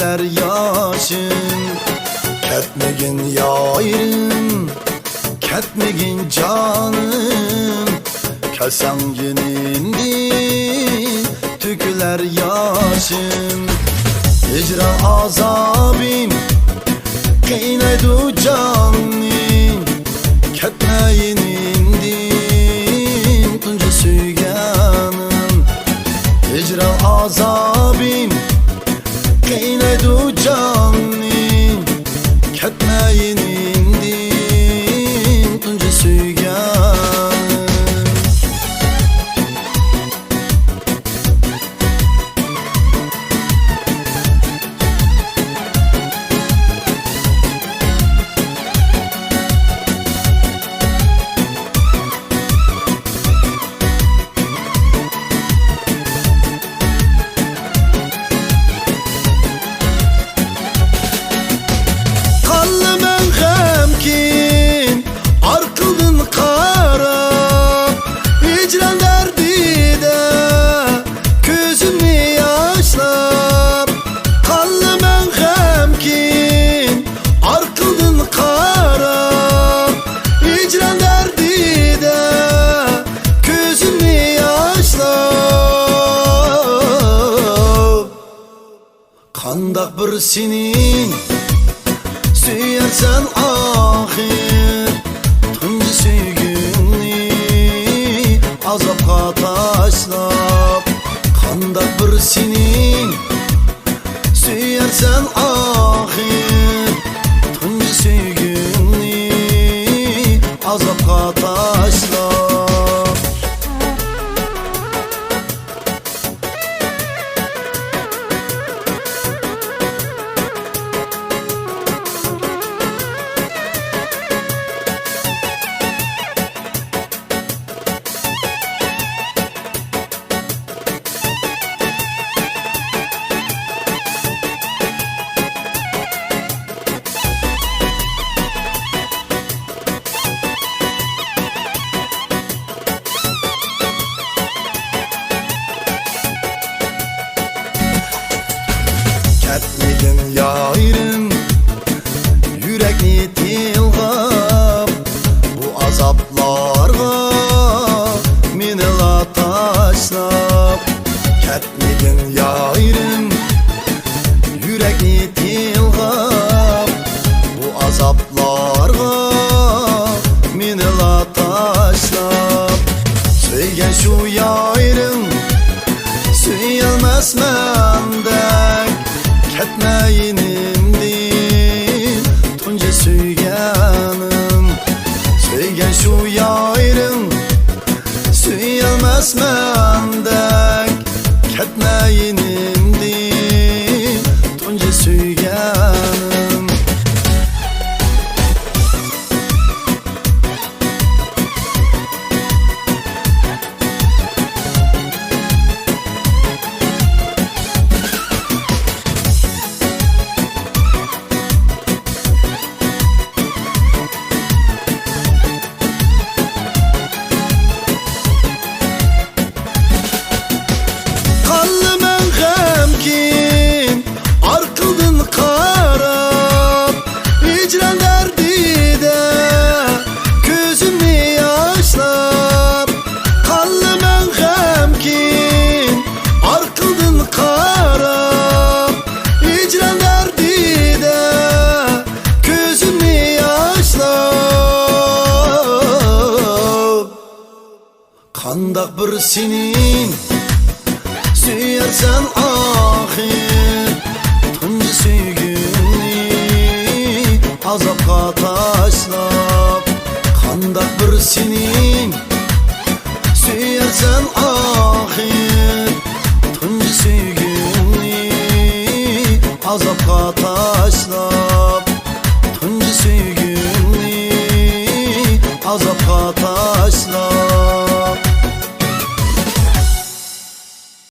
töküler yaşın. Ketmegin yayrım, ketmegin canım, kelsen yenindin töküler yaşın. Hicran azabim kıynaydı canım, ketme yenindin tunca suyganım. Hicran azabim kıynaydı canım, ketme yenindin tunca suyganım. Kandak bir senin süyersen ahir, tuncu süygünni azapka taşlap. Kandak bir senin süyersen ahir, tuncu süygünni azapka taşlap. Ketmegin yayrım, yürekni tilgap, bu azaplarga meni la taşlap. Ketmegin yayrım, yürekni tilgap, bu azaplarga meni la taşlap. Söygen şu yayrım suyulmaz mendek, ketme yenindin tunca suyganım. Söygen şu yayrım suyulmaz mendek, ketme yenindin tunca suyganım. Kandak bir senin süyersen ahir, tuncu süygünni azapka taşlap. Kandak bir senin süyersen ahir, tuncu süygünni azapka taşlap. Tuncu süygünni azapka taşlap.